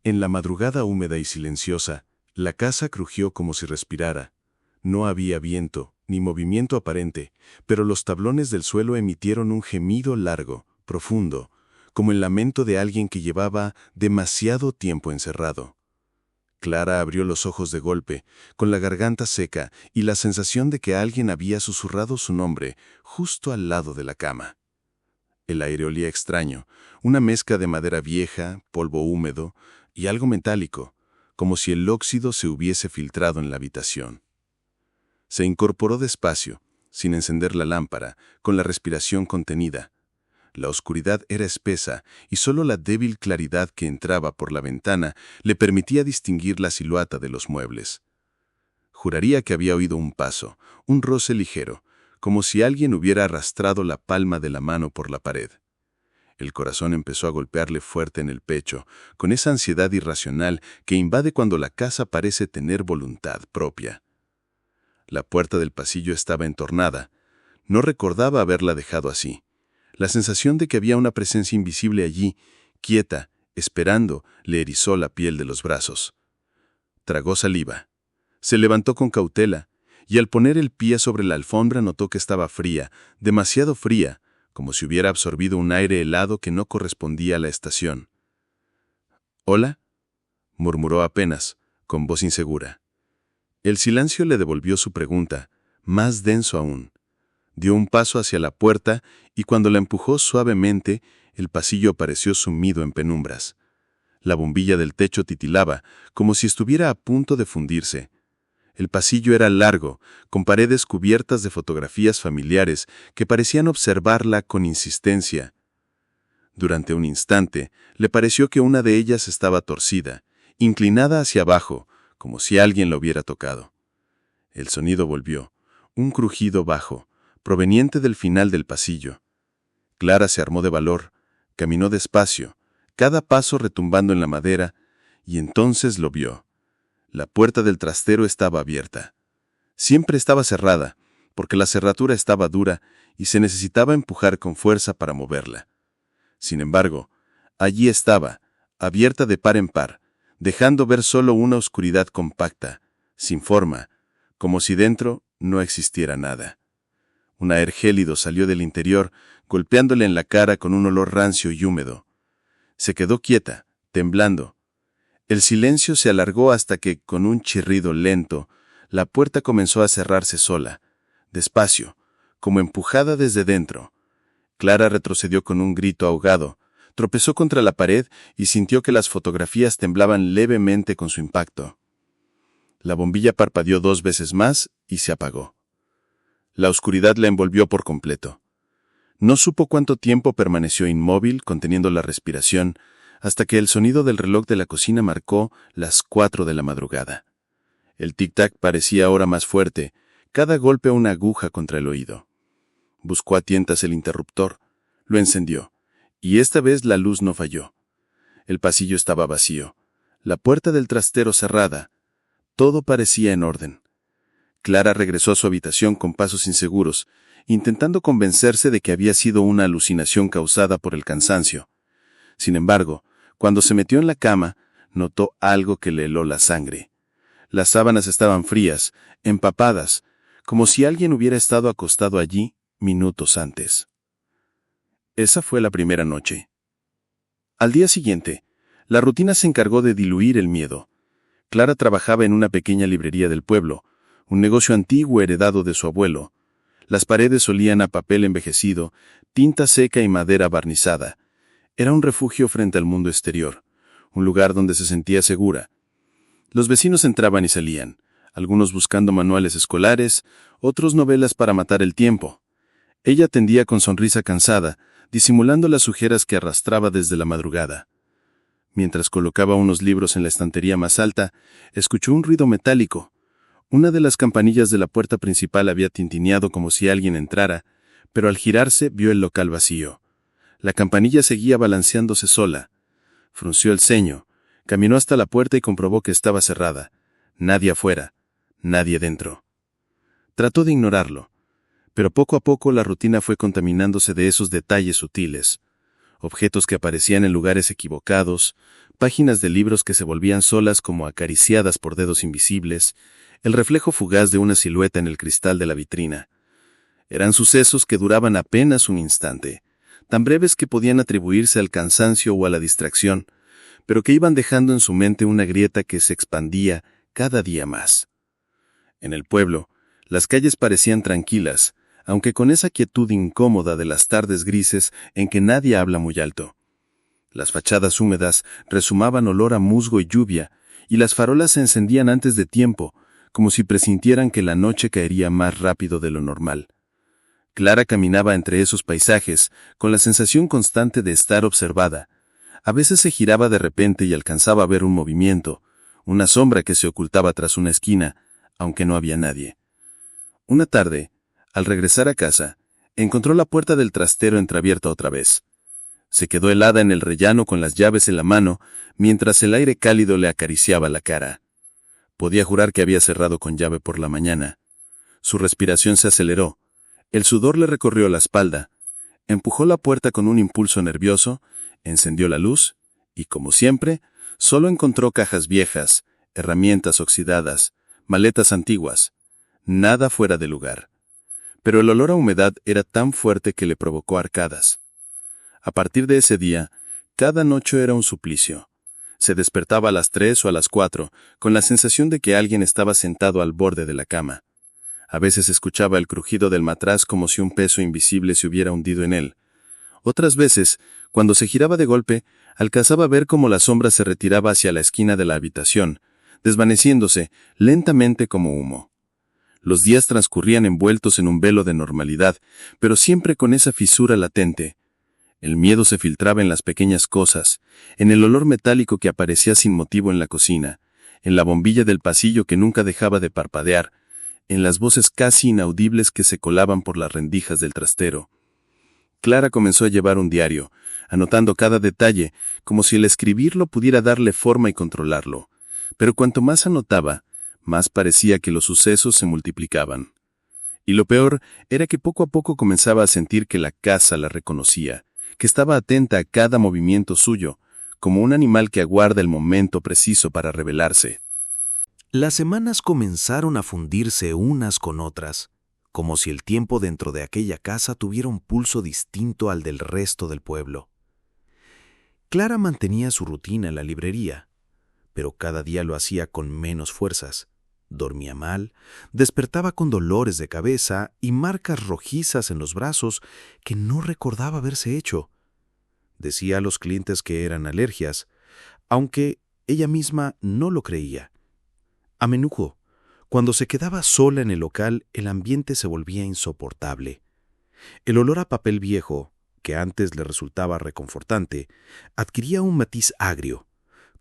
En la madrugada húmeda y silenciosa, la casa crujió como si respirara. No había viento, ni movimiento aparente, pero los tablones del suelo emitieron un gemido largo, profundo, como el lamento de alguien que llevaba demasiado tiempo encerrado. Clara abrió los ojos de golpe, con la garganta seca y la sensación de que alguien había susurrado su nombre justo al lado de la cama. El aire olía extraño, una mezcla de madera vieja, polvo húmedo y algo metálico, como si el óxido se hubiese filtrado en la habitación. Se incorporó despacio, sin encender la lámpara, con la respiración contenida. La oscuridad era espesa y solo la débil claridad que entraba por la ventana le permitía distinguir la silueta de los muebles. Juraría que había oído un paso, un roce ligero, como si alguien hubiera arrastrado la palma de la mano por la pared. El corazón empezó a golpearle fuerte en el pecho, con esa ansiedad irracional que invade cuando la casa parece tener voluntad propia. La puerta del pasillo estaba entornada. No recordaba haberla dejado así. La sensación de que había una presencia invisible allí, quieta, esperando, le erizó la piel de los brazos. Tragó saliva. Se levantó con cautela, y al poner el pie sobre la alfombra notó que estaba fría, demasiado fría, como si hubiera absorbido un aire helado que no correspondía a la estación. «¿Hola?», murmuró apenas, con voz insegura. El silencio le devolvió su pregunta, más denso aún. Dio un paso hacia la puerta y cuando la empujó suavemente, el pasillo apareció sumido en penumbras. La bombilla del techo titilaba, como si estuviera a punto de fundirse. El pasillo era largo, con paredes cubiertas de fotografías familiares que parecían observarla con insistencia. Durante un instante, le pareció que una de ellas estaba torcida, inclinada hacia abajo, como si alguien la hubiera tocado. El sonido volvió, un crujido bajo, proveniente del final del pasillo. Clara se armó de valor, caminó despacio, cada paso retumbando en la madera, y entonces lo vio. La puerta del trastero estaba abierta. Siempre estaba cerrada, porque la cerradura estaba dura y se necesitaba empujar con fuerza para moverla. Sin embargo, allí estaba, abierta de par en par, dejando ver solo una oscuridad compacta, sin forma, como si dentro no existiera nada. Un aire gélido salió del interior, golpeándole en la cara con un olor rancio y húmedo. Se quedó quieta, temblando. El silencio se alargó hasta que, con un chirrido lento, la puerta comenzó a cerrarse sola, despacio, como empujada desde dentro. Clara retrocedió con un grito ahogado, tropezó contra la pared y sintió que las fotografías temblaban levemente con su impacto. La bombilla parpadeó 2 veces más y se apagó. La oscuridad la envolvió por completo. No supo cuánto tiempo permaneció inmóvil, conteniendo la respiración, hasta que el sonido del reloj de la cocina marcó las 4 de la madrugada. El tic-tac parecía ahora más fuerte, cada golpe una aguja contra el oído. Buscó a tientas el interruptor, lo encendió, y esta vez la luz no falló. El pasillo estaba vacío, la puerta del trastero cerrada, todo parecía en orden. Clara regresó a su habitación con pasos inseguros, intentando convencerse de que había sido una alucinación causada por el cansancio. Sin embargo, cuando se metió en la cama, notó algo que le heló la sangre. Las sábanas estaban frías, empapadas, como si alguien hubiera estado acostado allí minutos antes. Esa fue la primera noche. Al día siguiente, la rutina se encargó de diluir el miedo. Clara trabajaba en una pequeña librería del pueblo, un negocio antiguo heredado de su abuelo. Las paredes olían a papel envejecido, tinta seca y madera barnizada. Era un refugio frente al mundo exterior, un lugar donde se sentía segura. Los vecinos entraban y salían, algunos buscando manuales escolares, otros novelas para matar el tiempo. Ella atendía con sonrisa cansada, disimulando las ojeras que arrastraba desde la madrugada. Mientras colocaba unos libros en la estantería más alta, escuchó un ruido metálico. Una de las campanillas de la puerta principal había tintineado como si alguien entrara, pero al girarse vio el local vacío. La campanilla seguía balanceándose sola. Frunció el ceño, caminó hasta la puerta y comprobó que estaba cerrada. Nadie afuera, nadie dentro. Trató de ignorarlo, pero poco a poco la rutina fue contaminándose de esos detalles sutiles. objetos que aparecían en lugares equivocados, páginas de libros que se volvían solas como acariciadas por dedos invisibles, el reflejo fugaz de una silueta en el cristal de la vitrina. Eran sucesos que duraban apenas un instante, tan breves que podían atribuirse al cansancio o a la distracción, pero que iban dejando en su mente una grieta que se expandía cada día más. En el pueblo, las calles parecían tranquilas, aunque con esa quietud incómoda de las tardes grises en que nadie habla muy alto. Las fachadas húmedas rezumaban olor a musgo y lluvia, y las farolas se encendían antes de tiempo, como si presintieran que la noche caería más rápido de lo normal. Clara caminaba entre esos paisajes, con la sensación constante de estar observada. A veces se giraba de repente y alcanzaba a ver un movimiento, una sombra que se ocultaba tras una esquina, aunque no había nadie. Una tarde, al regresar a casa, encontró la puerta del trastero entreabierta otra vez. Se quedó helada en el rellano con las llaves en la mano, mientras el aire cálido le acariciaba la cara. Podía jurar que había cerrado con llave por la mañana. Su respiración se aceleró. El sudor le recorrió la espalda. Empujó la puerta con un impulso nervioso, encendió la luz, y como siempre, solo encontró cajas viejas, herramientas oxidadas, maletas antiguas. Nada fuera de lugar. Pero el olor a humedad era tan fuerte que le provocó arcadas. A partir de ese día, cada noche era un suplicio. Se despertaba a las 3 o a las 4, con la sensación de que alguien estaba sentado al borde de la cama. A veces escuchaba el crujido del matraz como si un peso invisible se hubiera hundido en él. Otras veces, cuando se giraba de golpe, alcanzaba a ver cómo la sombra se retiraba hacia la esquina de la habitación, desvaneciéndose lentamente como humo. Los días transcurrían envueltos en un velo de normalidad, pero siempre con esa fisura latente. El miedo se filtraba en las pequeñas cosas, en el olor metálico que aparecía sin motivo en la cocina, en la bombilla del pasillo que nunca dejaba de parpadear, en las voces casi inaudibles que se colaban por las rendijas del trastero. Clara comenzó a llevar un diario, anotando cada detalle, como si el escribirlo pudiera darle forma y controlarlo. Pero cuanto más anotaba, más parecía que los sucesos se multiplicaban. Y lo peor era que poco a poco comenzaba a sentir que la casa la reconocía, que estaba atenta a cada movimiento suyo, como un animal que aguarda el momento preciso para revelarse. Las semanas comenzaron a fundirse unas con otras, como si el tiempo dentro de aquella casa tuviera un pulso distinto al del resto del pueblo. Clara mantenía su rutina en la librería, pero cada día lo hacía con menos fuerzas. Dormía mal, despertaba con dolores de cabeza y marcas rojizas en los brazos que no recordaba haberse hecho. Decía a los clientes que eran alergias, aunque ella misma no lo creía. A menudo, cuando se quedaba sola en el local, el ambiente se volvía insoportable. El olor a papel viejo, que antes le resultaba reconfortante, adquiría un matiz agrio,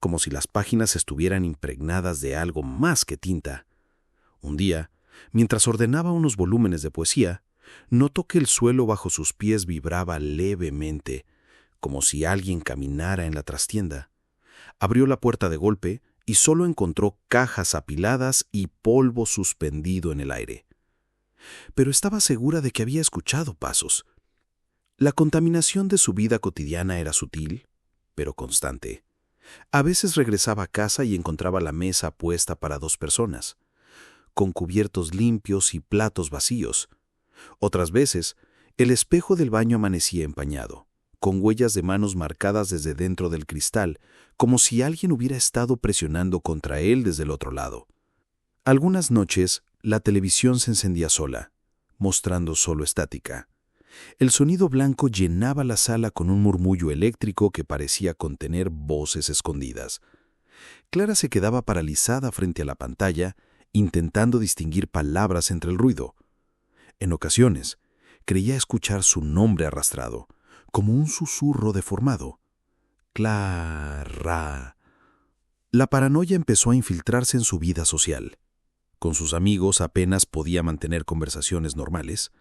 como si las páginas estuvieran impregnadas de algo más que tinta. Un día, mientras ordenaba unos volúmenes de poesía, notó que el suelo bajo sus pies vibraba levemente, como si alguien caminara en la trastienda. Abrió la puerta de golpe y solo encontró cajas apiladas y polvo suspendido en el aire. Pero estaba segura de que había escuchado pasos. La contaminación de su vida cotidiana era sutil, pero constante. A veces regresaba a casa y encontraba la mesa puesta para 2 personas, con cubiertos limpios y platos vacíos. Otras veces, el espejo del baño amanecía empañado, con huellas de manos marcadas desde dentro del cristal, como si alguien hubiera estado presionando contra él desde el otro lado. Algunas noches, la televisión se encendía sola, mostrando solo estática. El sonido blanco llenaba la sala con un murmullo eléctrico que parecía contener voces escondidas. Clara se quedaba paralizada frente a la pantalla, intentando distinguir palabras entre el ruido. En ocasiones, creía escuchar su nombre arrastrado, como un susurro deformado. Clara. La paranoia empezó a infiltrarse en su vida social. Con sus amigos apenas podía mantener conversaciones normales.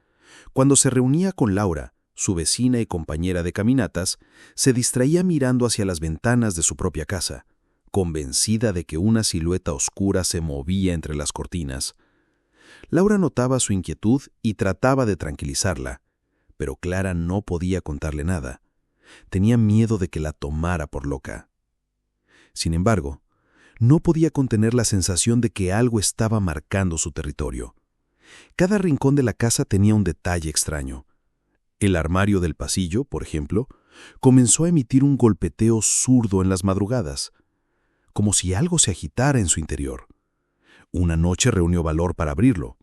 Cuando se reunía con Laura, su vecina y compañera de caminatas, se distraía mirando hacia las ventanas de su propia casa, convencida de que una silueta oscura se movía entre las cortinas. Laura notaba su inquietud y trataba de tranquilizarla, pero Clara no podía contarle nada. Tenía miedo de que la tomara por loca. Sin embargo, no podía contener la sensación de que algo estaba marcando su territorio. Cada rincón de la casa tenía un detalle extraño. El armario del pasillo, por ejemplo, comenzó a emitir un golpeteo zurdo en las madrugadas, como si algo se agitara en su interior. Una noche reunió valor para abrirlo,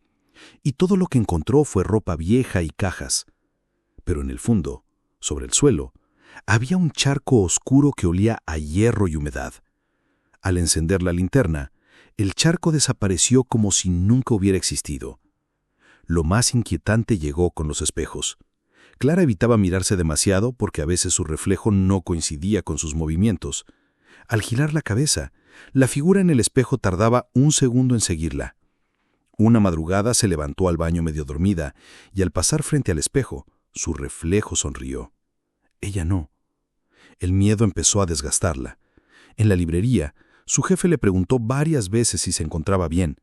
y todo lo que encontró fue ropa vieja y cajas. Pero en el fondo, sobre el suelo, había un charco oscuro que olía a hierro y humedad. Al encender la linterna, el charco desapareció como si nunca hubiera existido. Lo más inquietante llegó con los espejos. Clara evitaba mirarse demasiado porque a veces su reflejo no coincidía con sus movimientos. Al girar la cabeza, la figura en el espejo tardaba un segundo en seguirla. Una madrugada se levantó al baño medio dormida y al pasar frente al espejo, su reflejo sonrió. Ella no. El miedo empezó a desgastarla. En la librería, su jefe le preguntó varias veces si se encontraba bien,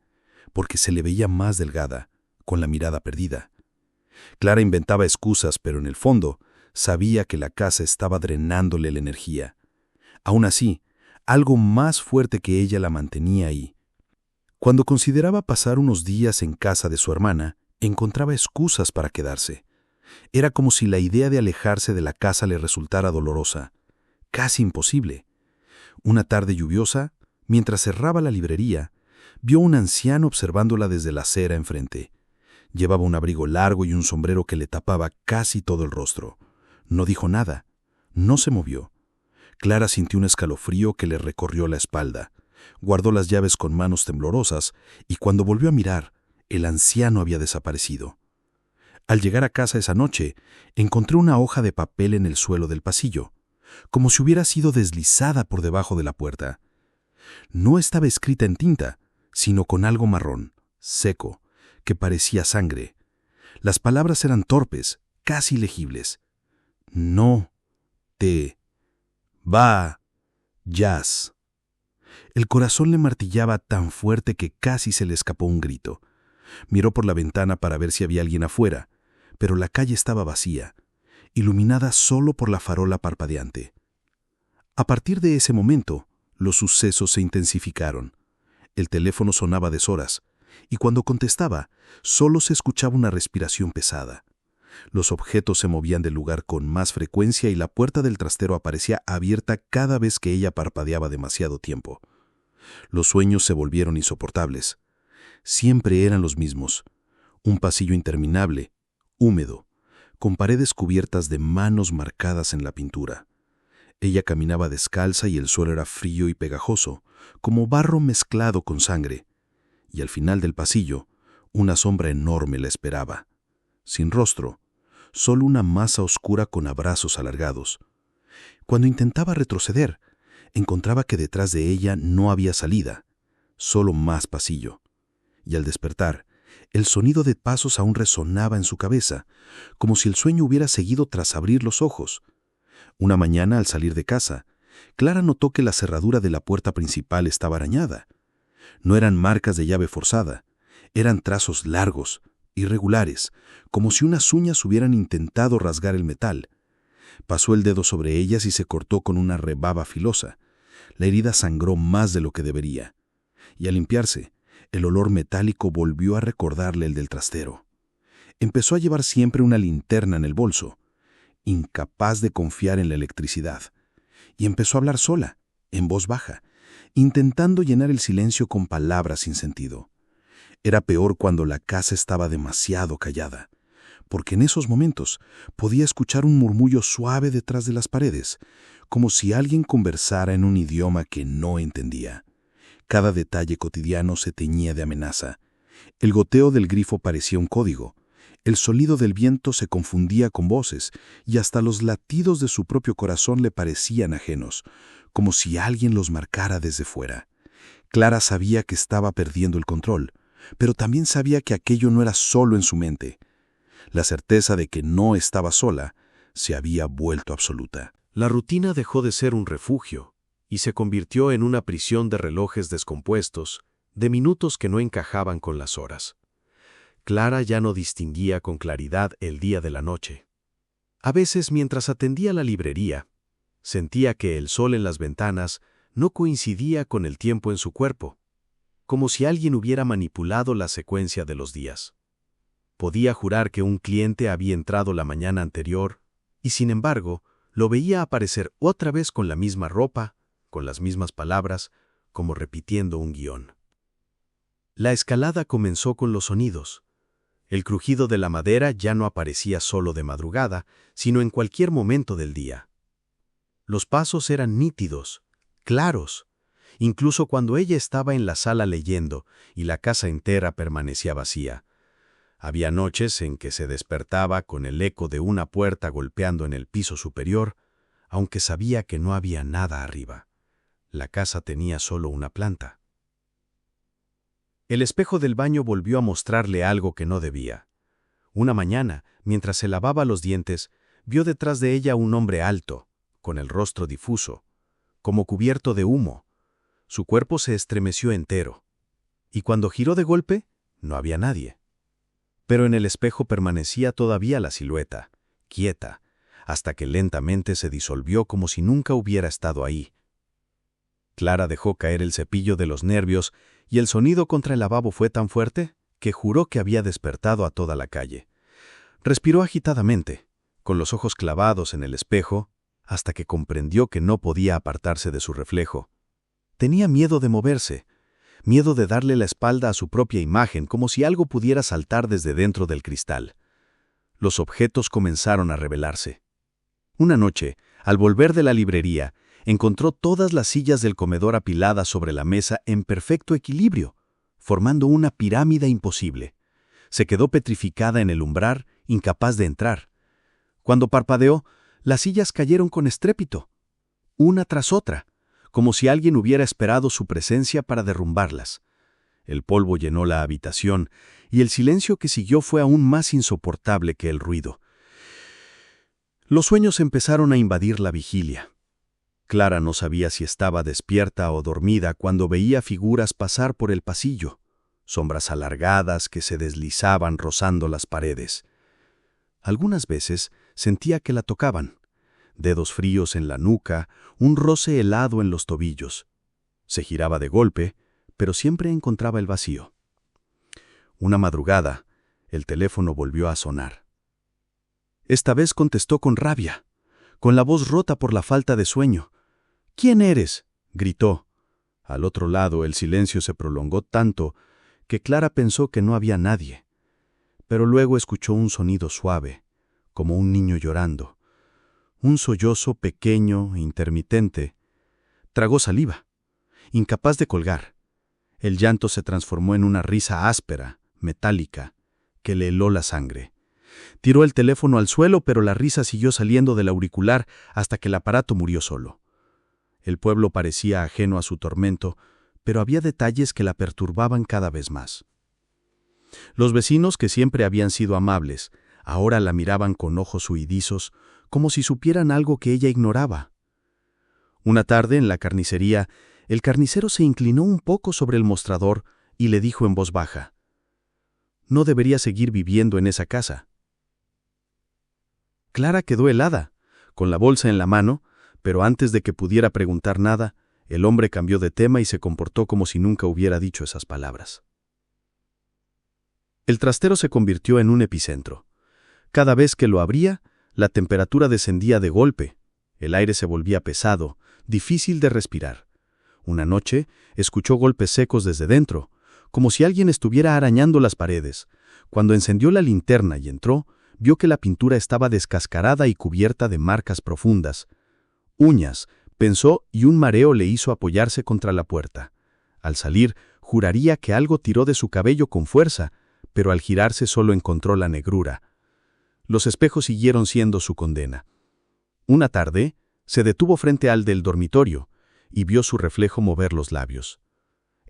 porque se le veía más delgada, con la mirada perdida. Clara inventaba excusas, pero en el fondo sabía que la casa estaba drenándole la energía. Aún así, algo más fuerte que ella la mantenía ahí. Cuando consideraba pasar unos días en casa de su hermana, encontraba excusas para quedarse. Era como si la idea de alejarse de la casa le resultara dolorosa, casi imposible. Una tarde lluviosa, mientras cerraba la librería, vio a un anciano observándola desde la acera enfrente. Llevaba un abrigo largo y un sombrero que le tapaba casi todo el rostro. No dijo nada, no se movió. Clara sintió un escalofrío que le recorrió la espalda. Guardó las llaves con manos temblorosas y cuando volvió a mirar, el anciano había desaparecido. Al llegar a casa esa noche, encontró una hoja de papel en el suelo del pasillo, como si hubiera sido deslizada por debajo de la puerta. No estaba escrita en tinta, sino con algo marrón, seco, que parecía sangre. Las palabras eran torpes, casi legibles. No te vayas. El corazón le martillaba tan fuerte que casi se le escapó un grito. Miró por la ventana para ver si había alguien afuera, pero la calle estaba vacía, iluminada solo por la farola parpadeante. A partir de ese momento, los sucesos se intensificaron. El teléfono sonaba a deshoras, y cuando contestaba, solo se escuchaba una respiración pesada. Los objetos se movían del lugar con más frecuencia y la puerta del trastero aparecía abierta cada vez que ella parpadeaba demasiado tiempo. Los sueños se volvieron insoportables. Siempre eran los mismos. Un pasillo interminable, húmedo, con paredes cubiertas de manos marcadas en la pintura. Ella caminaba descalza y el suelo era frío y pegajoso, como barro mezclado con sangre. Y al final del pasillo, una sombra enorme la esperaba. Sin rostro, solo una masa oscura con brazos alargados. Cuando intentaba retroceder, encontraba que detrás de ella no había salida, solo más pasillo. Y al despertar, el sonido de pasos aún resonaba en su cabeza, como si el sueño hubiera seguido tras abrir los ojos. Una mañana, al salir de casa, Clara notó que la cerradura de la puerta principal estaba arañada. No eran marcas de llave forzada, eran trazos largos, irregulares, como si unas uñas hubieran intentado rasgar el metal. Pasó el dedo sobre ellas y se cortó con una rebaba filosa. La herida sangró más de lo que debería. Y al limpiarse, el olor metálico volvió a recordarle el del trastero. Empezó a llevar siempre una linterna en el bolso, incapaz de confiar en la electricidad, y empezó a hablar sola, en voz baja, intentando llenar el silencio con palabras sin sentido. Era peor cuando la casa estaba demasiado callada, porque en esos momentos podía escuchar un murmullo suave detrás de las paredes, como si alguien conversara en un idioma que no entendía. Cada detalle cotidiano se teñía de amenaza. El goteo del grifo parecía un código. El sonido del viento se confundía con voces y hasta los latidos de su propio corazón le parecían ajenos, como si alguien los marcara desde fuera. Clara sabía que estaba perdiendo el control, pero también sabía que aquello no era solo en su mente. La certeza de que no estaba sola se había vuelto absoluta. La rutina dejó de ser un refugio y se convirtió en una prisión de relojes descompuestos, de minutos que no encajaban con las horas. Clara ya no distinguía con claridad el día de la noche. A veces, mientras atendía la librería, sentía que el sol en las ventanas no coincidía con el tiempo en su cuerpo, como si alguien hubiera manipulado la secuencia de los días. Podía jurar que un cliente había entrado la mañana anterior, y sin embargo, lo veía aparecer otra vez con la misma ropa, con las mismas palabras, como repitiendo un guión. La escalada comenzó con los sonidos. El crujido de la madera ya no aparecía solo de madrugada, sino en cualquier momento del día. Los pasos eran nítidos, claros, incluso cuando ella estaba en la sala leyendo y la casa entera permanecía vacía. Había noches en que se despertaba con el eco de una puerta golpeando en el piso superior, aunque sabía que no había nada arriba. La casa tenía solo una planta. El espejo del baño volvió a mostrarle algo que no debía. Una mañana, mientras se lavaba los dientes, vio detrás de ella un hombre alto, con el rostro difuso, como cubierto de humo. Su cuerpo se estremeció entero. Y cuando giró de golpe, no había nadie. Pero en el espejo permanecía todavía la silueta, quieta, hasta que lentamente se disolvió como si nunca hubiera estado ahí. Clara dejó caer el cepillo de los nervios y el sonido contra el lavabo fue tan fuerte que juró que había despertado a toda la calle. Respiró agitadamente, con los ojos clavados en el espejo, hasta que comprendió que no podía apartarse de su reflejo. Tenía miedo de moverse, miedo de darle la espalda a su propia imagen, como si algo pudiera saltar desde dentro del cristal. Los objetos comenzaron a revelarse. Una noche, al volver de la librería, encontró todas las sillas del comedor apiladas sobre la mesa en perfecto equilibrio, formando una pirámide imposible. Se quedó petrificada en el umbral, incapaz de entrar. Cuando parpadeó, las sillas cayeron con estrépito, una tras otra, como si alguien hubiera esperado su presencia para derrumbarlas. El polvo llenó la habitación, y el silencio que siguió fue aún más insoportable que el ruido. Los sueños empezaron a invadir la vigilia. Clara no sabía si estaba despierta o dormida cuando veía figuras pasar por el pasillo, sombras alargadas que se deslizaban rozando las paredes. Algunas veces sentía que la tocaban, dedos fríos en la nuca, un roce helado en los tobillos. Se giraba de golpe, pero siempre encontraba el vacío. Una madrugada, el teléfono volvió a sonar. Esta vez contestó con rabia, con la voz rota por la falta de sueño. «¿Quién eres?», gritó. Al otro lado el silencio se prolongó tanto que Clara pensó que no había nadie. Pero luego escuchó un sonido suave, como un niño llorando. Un sollozo pequeño e intermitente. Tragó saliva, incapaz de colgar. El llanto se transformó en una risa áspera, metálica, que le heló la sangre. Tiró el teléfono al suelo, pero la risa siguió saliendo del auricular hasta que el aparato murió solo. El pueblo parecía ajeno a su tormento, pero había detalles que la perturbaban cada vez más. Los vecinos, que siempre habían sido amables, ahora la miraban con ojos huidizos, como si supieran algo que ella ignoraba. Una tarde, en la carnicería, el carnicero se inclinó un poco sobre el mostrador y le dijo en voz baja: «No debería seguir viviendo en esa casa». Clara quedó helada, con la bolsa en la mano, pero antes de que pudiera preguntar nada, el hombre cambió de tema y se comportó como si nunca hubiera dicho esas palabras. El trastero se convirtió en un epicentro. Cada vez que lo abría, la temperatura descendía de golpe. El aire se volvía pesado, difícil de respirar. Una noche, escuchó golpes secos desde dentro, como si alguien estuviera arañando las paredes. Cuando encendió la linterna y entró, vio que la pintura estaba descascarada y cubierta de marcas profundas. Uñas, pensó, y un mareo le hizo apoyarse contra la puerta. Al salir, juraría que algo tiró de su cabello con fuerza, pero al girarse solo encontró la negrura. Los espejos siguieron siendo su condena. Una tarde, se detuvo frente al del dormitorio y vio su reflejo mover los labios.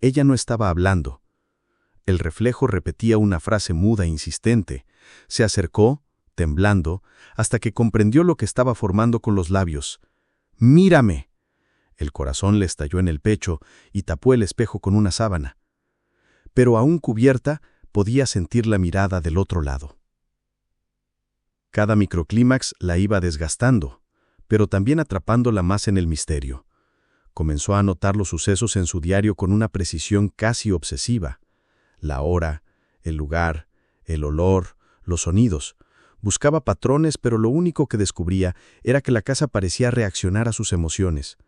Ella no estaba hablando. El reflejo repetía una frase muda e insistente. Se acercó, temblando, hasta que comprendió lo que estaba formando con los labios. «¡Mírame!». El corazón le estalló en el pecho y tapó el espejo con una sábana. Pero aún cubierta, podía sentir la mirada del otro lado. Cada microclímax la iba desgastando, pero también atrapándola más en el misterio. Comenzó a anotar los sucesos en su diario con una precisión casi obsesiva. La hora, el lugar, el olor, los sonidos. Buscaba patrones, pero lo único que descubría era que la casa parecía reaccionar a sus emociones.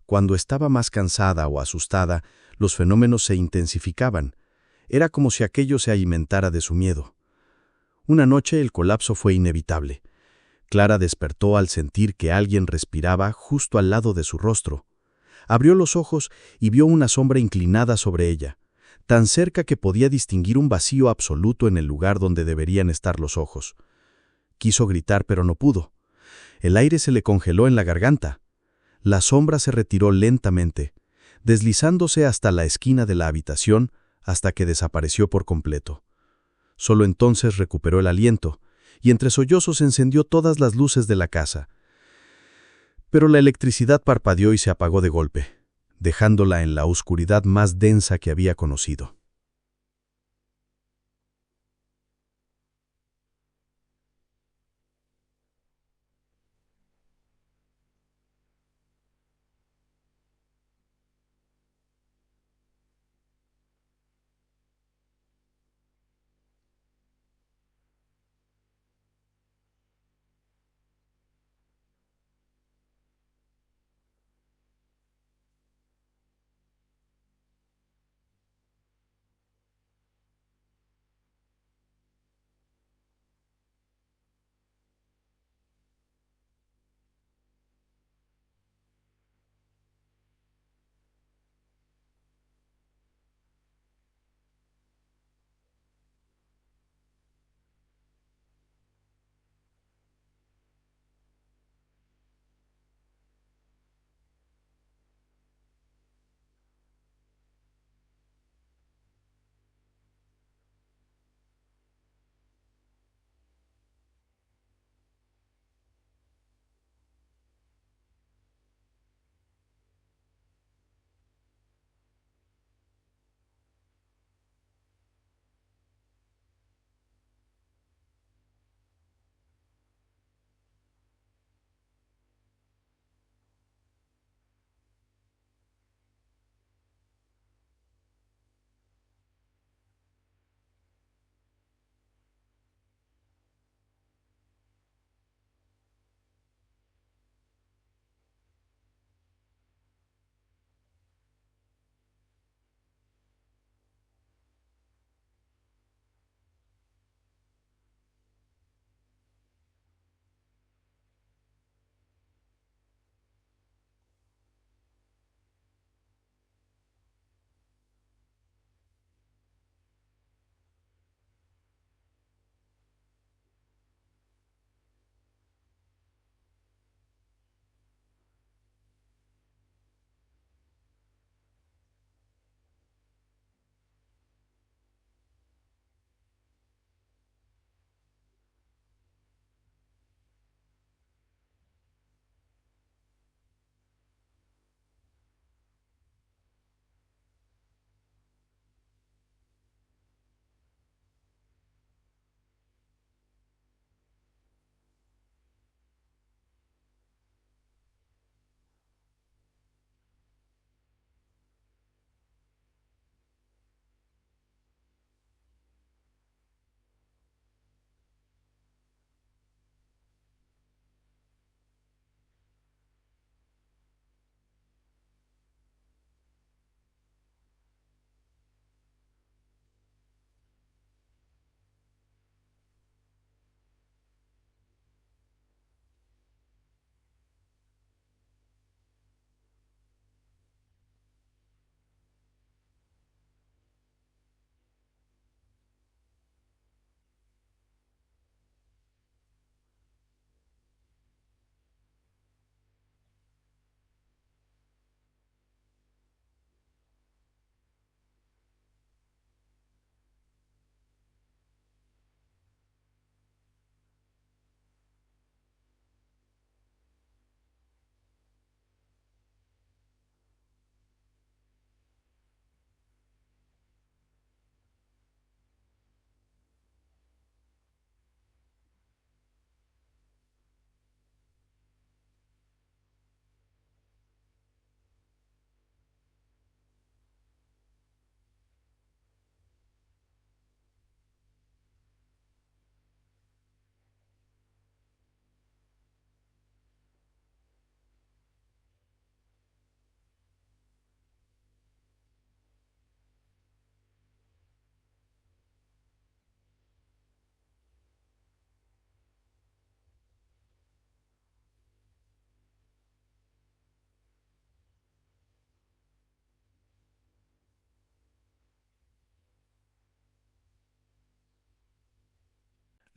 Cuando estaba más cansada o asustada, los fenómenos se intensificaban. Era como si aquello se alimentara de su miedo. Una noche el colapso fue inevitable. Clara despertó al sentir que alguien respiraba justo al lado de su rostro. Abrió los ojos y vio una sombra inclinada sobre ella, tan cerca que podía distinguir un vacío absoluto en el lugar donde deberían estar los ojos. Quiso gritar, pero no pudo. El aire se le congeló en la garganta. La sombra se retiró lentamente, deslizándose hasta la esquina de la habitación hasta que desapareció por completo. Solo entonces recuperó el aliento, y entre sollozos encendió todas las luces de la casa. Pero la electricidad parpadeó y se apagó de golpe, dejándola en la oscuridad más densa que había conocido.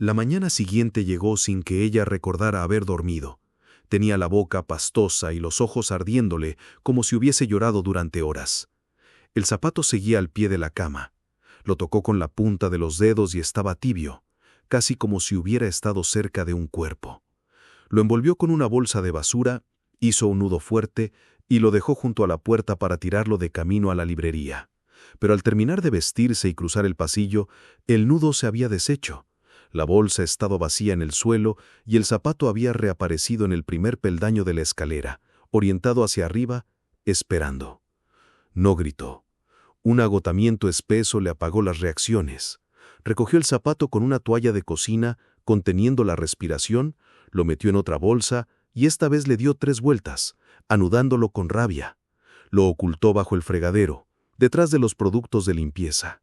La mañana siguiente llegó sin que ella recordara haber dormido. Tenía la boca pastosa y los ojos ardiéndole como si hubiese llorado durante horas. El zapato seguía al pie de la cama. Lo tocó con la punta de los dedos y estaba tibio, casi como si hubiera estado cerca de un cuerpo. Lo envolvió con una bolsa de basura, hizo un nudo fuerte y lo dejó junto a la puerta para tirarlo de camino a la librería. Pero al terminar de vestirse y cruzar el pasillo, el nudo se había deshecho. La bolsa estaba vacía en el suelo y el zapato había reaparecido en el primer peldaño de la escalera, orientado hacia arriba, esperando. No gritó. Un agotamiento espeso le apagó las reacciones. Recogió el zapato con una toalla de cocina, conteniendo la respiración, lo metió en otra bolsa y esta vez le dio 3 vueltas, anudándolo con rabia. Lo ocultó bajo el fregadero, detrás de los productos de limpieza.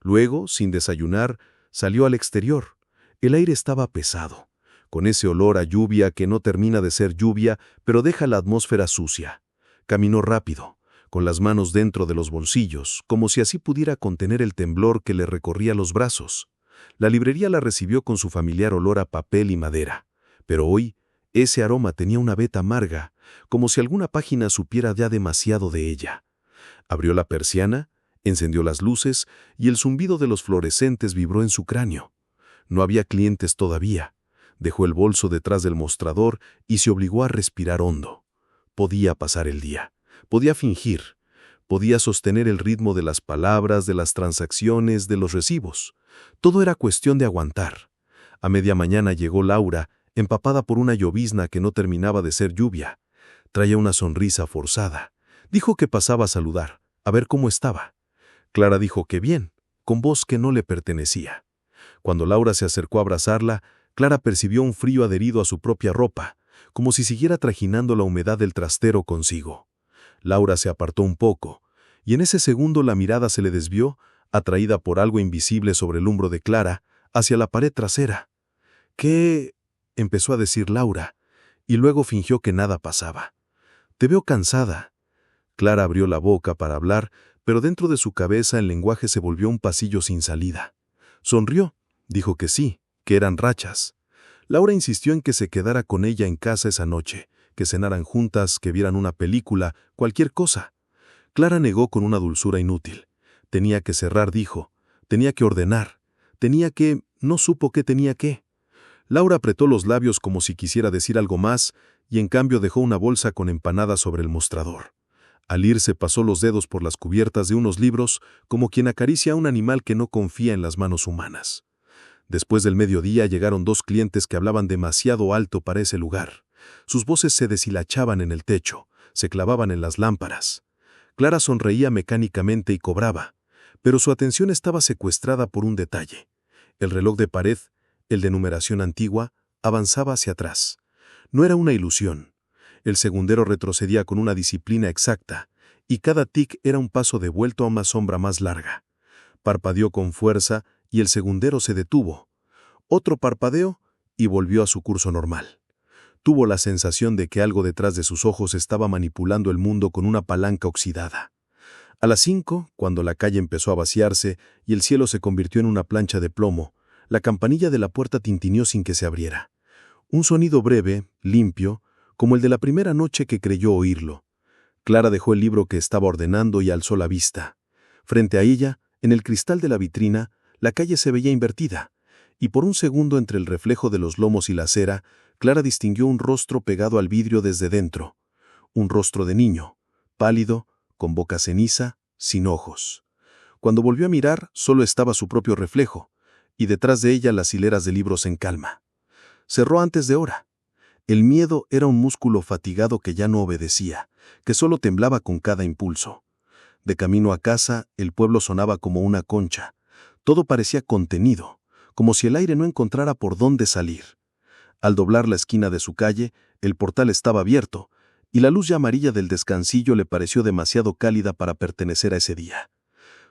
Luego, sin desayunar, salió al exterior. El aire estaba pesado, con ese olor a lluvia que no termina de ser lluvia, pero deja la atmósfera sucia. Caminó rápido, con las manos dentro de los bolsillos, como si así pudiera contener el temblor que le recorría los brazos. La librería la recibió con su familiar olor a papel y madera, pero hoy ese aroma tenía una veta amarga, como si alguna página supiera ya demasiado de ella. Abrió la persiana, encendió las luces y el zumbido de los fluorescentes vibró en su cráneo. No había clientes todavía. Dejó el bolso detrás del mostrador y se obligó a respirar hondo. Podía pasar el día. Podía fingir. Podía sostener el ritmo de las palabras, de las transacciones, de los recibos. Todo era cuestión de aguantar. A media mañana llegó Laura, empapada por una llovizna que no terminaba de ser lluvia. Traía una sonrisa forzada. Dijo que pasaba a saludar, a ver cómo estaba. Clara dijo que bien, con voz que no le pertenecía. Cuando Laura se acercó a abrazarla, Clara percibió un frío adherido a su propia ropa, como si siguiera trajinando la humedad del trastero consigo. Laura se apartó un poco, y en ese segundo la mirada se le desvió, atraída por algo invisible sobre el hombro de Clara, hacia la pared trasera. «¿Qué?» empezó a decir Laura, y luego fingió que nada pasaba. «Te veo cansada». Clara abrió la boca para hablar, pero dentro de su cabeza el lenguaje se volvió un pasillo sin salida. Sonrió. Dijo que sí, que eran rachas. Laura insistió en que se quedara con ella en casa esa noche, que cenaran juntas, que vieran una película, cualquier cosa. Clara negó con una dulzura inútil. Tenía que cerrar, dijo. Tenía que ordenar. No supo qué tenía que. Laura apretó los labios como si quisiera decir algo más, y en cambio dejó una bolsa con empanadas sobre el mostrador. Al irse pasó los dedos por las cubiertas de unos libros, como quien acaricia a un animal que no confía en las manos humanas. Después del mediodía llegaron 2 clientes que hablaban demasiado alto para ese lugar. Sus voces se deshilachaban en el techo, se clavaban en las lámparas. Clara sonreía mecánicamente y cobraba, pero su atención estaba secuestrada por un detalle. El reloj de pared, el de numeración antigua, avanzaba hacia atrás. No era una ilusión. El segundero retrocedía con una disciplina exacta, y cada tic era un paso devuelto a una sombra más larga. Parpadeó con fuerza y el segundero se detuvo. Otro parpadeo y volvió a su curso normal. Tuvo la sensación de que algo detrás de sus ojos estaba manipulando el mundo con una palanca oxidada. A las 5, cuando la calle empezó a vaciarse y el cielo se convirtió en una plancha de plomo, la campanilla de la puerta tintineó sin que se abriera. Un sonido breve, limpio, como el de la primera noche que creyó oírlo. Clara dejó el libro que estaba ordenando y alzó la vista. Frente a ella, en el cristal de la vitrina, la calle se veía invertida, y por un segundo entre el reflejo de los lomos y la acera, Clara distinguió un rostro pegado al vidrio desde dentro. Un rostro de niño, pálido, con boca ceniza, sin ojos. Cuando volvió a mirar, solo estaba su propio reflejo, y detrás de ella las hileras de libros en calma. Cerró antes de hora. El miedo era un músculo fatigado que ya no obedecía, que solo temblaba con cada impulso. De camino a casa, el pueblo sonaba como una concha. Todo parecía contenido, como si el aire no encontrara por dónde salir. Al doblar la esquina de su calle, el portal estaba abierto, y la luz ya amarilla del descansillo le pareció demasiado cálida para pertenecer a ese día.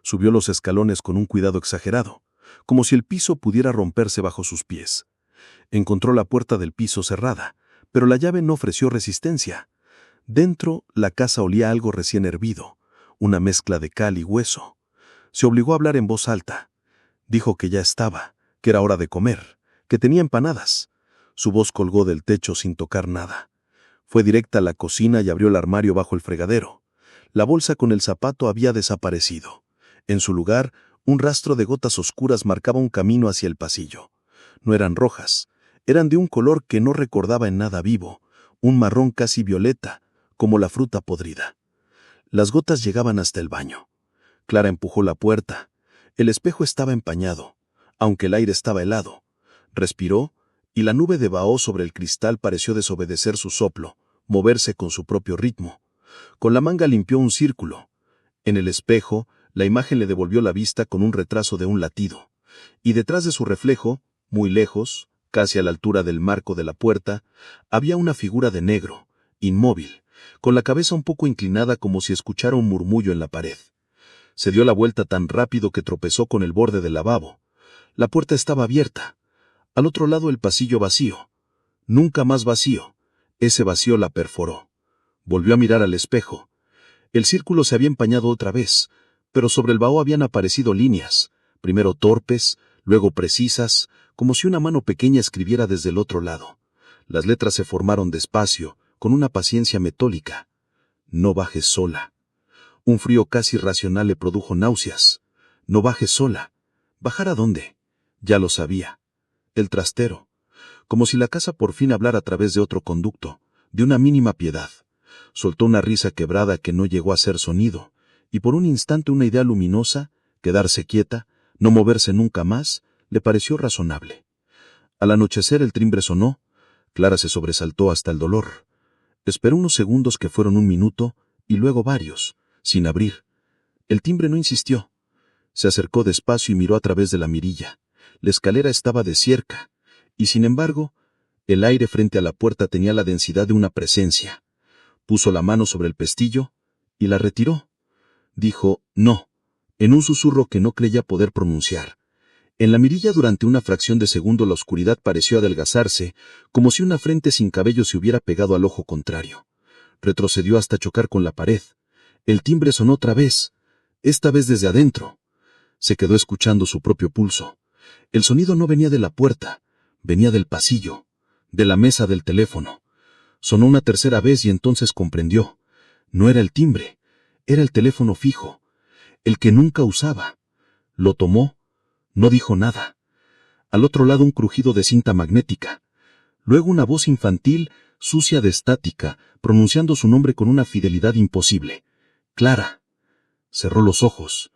Subió los escalones con un cuidado exagerado, como si el piso pudiera romperse bajo sus pies. Encontró la puerta del piso cerrada, pero la llave no ofreció resistencia. Dentro, la casa olía algo recién hervido, una mezcla de cal y hueso. Se obligó a hablar en voz alta. Dijo que ya estaba, que era hora de comer, que tenía empanadas. Su voz colgó del techo sin tocar nada. Fue directa a la cocina y abrió el armario bajo el fregadero. La bolsa con el zapato había desaparecido. En su lugar, un rastro de gotas oscuras marcaba un camino hacia el pasillo. No eran rojas, eran de un color que no recordaba en nada vivo, un marrón casi violeta, como la fruta podrida. Las gotas llegaban hasta el baño. Clara empujó la puerta. El espejo estaba empañado, aunque el aire estaba helado. Respiró, y la nube de vaho sobre el cristal pareció desobedecer su soplo, moverse con su propio ritmo. Con la manga limpió un círculo. En el espejo, la imagen le devolvió la vista con un retraso de un latido. Y detrás de su reflejo, muy lejos, casi a la altura del marco de la puerta, había una figura de negro, inmóvil, con la cabeza un poco inclinada como si escuchara un murmullo en la pared. Se dio la vuelta tan rápido que tropezó con el borde del lavabo. La puerta estaba abierta. Al otro lado el pasillo vacío. Nunca más vacío. Ese vacío la perforó. Volvió a mirar al espejo. El círculo se había empañado otra vez, pero sobre el vaho habían aparecido líneas, primero torpes, luego precisas, como si una mano pequeña escribiera desde el otro lado. Las letras se formaron despacio, con una paciencia metólica. No bajes sola. Un frío casi irracional le produjo náuseas. No bajes sola. ¿Bajar a dónde? Ya lo sabía. El trastero. Como si la casa por fin hablara a través de otro conducto, de una mínima piedad. Soltó una risa quebrada que no llegó a ser sonido, y por un instante una idea luminosa, quedarse quieta, no moverse nunca más, le pareció razonable. Al anochecer el timbre sonó. Clara se sobresaltó hasta el dolor. Esperó unos segundos que fueron un minuto, y luego varios, sin abrir. El timbre no insistió. Se acercó despacio y miró a través de la mirilla. La escalera estaba desierta, y sin embargo, el aire frente a la puerta tenía la densidad de una presencia. Puso la mano sobre el pestillo, y la retiró. Dijo, no, en un susurro que no creía poder pronunciar. En la mirilla durante una fracción de segundo la oscuridad pareció adelgazarse, como si una frente sin cabello se hubiera pegado al ojo contrario. Retrocedió hasta chocar con la pared. El timbre sonó otra vez, esta vez desde adentro. Se quedó escuchando su propio pulso. El sonido no venía de la puerta, venía del pasillo, de la mesa del teléfono. Sonó una tercera vez y entonces comprendió. No era el timbre, era el teléfono fijo, el que nunca usaba. Lo tomó, no dijo nada. Al otro lado un crujido de cinta magnética. Luego una voz infantil, sucia de estática, pronunciando su nombre con una fidelidad imposible. Clara. Cerró los ojos.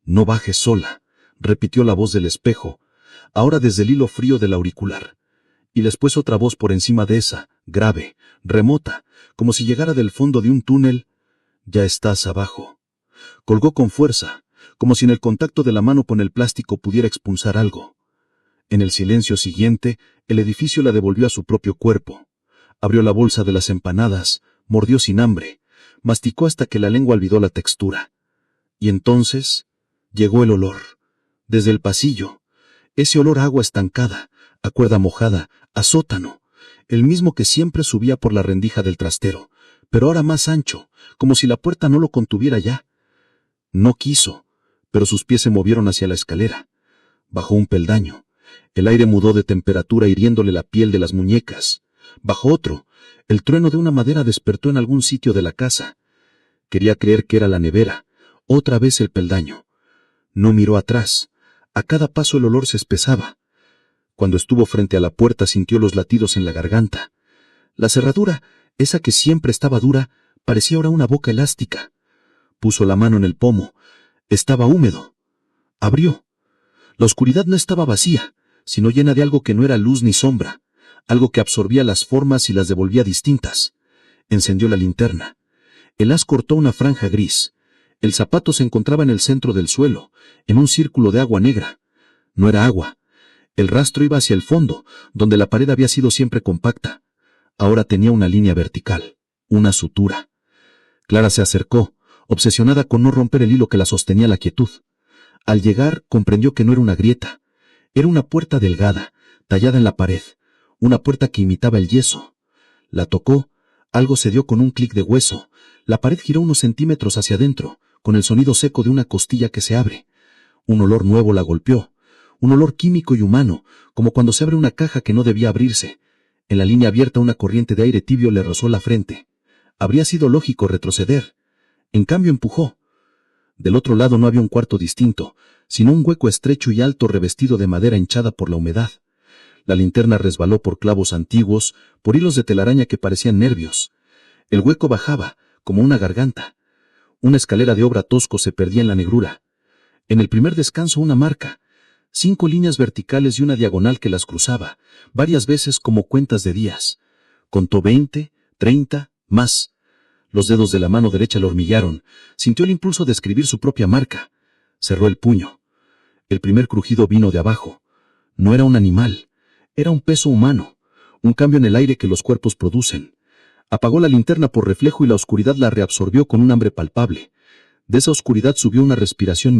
No bajes sola, repitió la voz del espejo, ahora desde el hilo frío del auricular. Y después otra voz por encima de esa, grave, remota, como si llegara del fondo de un túnel. Ya estás abajo. Colgó con fuerza, como si en el contacto de la mano con el plástico pudiera expulsar algo. En el silencio siguiente, el edificio la devolvió a su propio cuerpo. Abrió la bolsa de las empanadas, mordió sin hambre, masticó hasta que la lengua olvidó la textura. Y entonces llegó el olor, desde el pasillo, ese olor a agua estancada, a cuerda mojada, a sótano, el mismo que siempre subía por la rendija del trastero, pero ahora más ancho, como si la puerta no lo contuviera ya. No quiso, pero sus pies se movieron hacia la escalera. Bajó un peldaño. El aire mudó de temperatura hiriéndole la piel de las muñecas. Bajó otro. El trueno de una madera despertó en algún sitio de la casa. Quería creer que era la nevera. Otra vez el peldaño. No miró atrás. A cada paso el olor se espesaba. Cuando estuvo frente a la puerta sintió los latidos en la garganta. La cerradura, esa que siempre estaba dura, parecía ahora una boca elástica. Puso la mano en el pomo. Estaba húmedo. Abrió. La oscuridad no estaba vacía, sino llena de algo que no era luz ni sombra, algo que absorbía las formas y las devolvía distintas. Encendió la linterna. El haz cortó una franja gris. El zapato se encontraba en el centro del suelo, en un círculo de agua negra. No era agua. El rastro iba hacia el fondo, donde la pared había sido siempre compacta. Ahora tenía una línea vertical, una sutura. Clara se acercó, obsesionada con no romper el hilo que la sostenía la quietud. Al llegar, comprendió que no era una grieta. Era una puerta delgada, tallada en la pared, una puerta que imitaba el yeso. La tocó, algo se dio con un clic de hueso. La pared giró unos centímetros hacia adentro, con el sonido seco de una costilla que se abre. Un olor nuevo la golpeó, un olor químico y humano, como cuando se abre una caja que no debía abrirse. En la línea abierta una corriente de aire tibio le rozó la frente. Habría sido lógico retroceder. En cambio empujó. Del otro lado no había un cuarto distinto, sino un hueco estrecho y alto revestido de madera hinchada por la humedad. La linterna resbaló por clavos antiguos, por hilos de telaraña que parecían nervios. El hueco bajaba, como una garganta. Una escalera de obra tosco se perdía en la negrura. En el primer descanso una marca, 5 líneas verticales y una diagonal que las cruzaba, varias veces como cuentas de días. Contó 20, 30, más. Los dedos de la mano derecha le hormiguearon. Sintió el impulso de escribir su propia marca. Cerró el puño. El primer crujido vino de abajo. No era un animal. Era un peso humano. Un cambio en el aire que los cuerpos producen. Apagó la linterna por reflejo y la oscuridad la reabsorbió con un hambre palpable. De esa oscuridad subió una respiración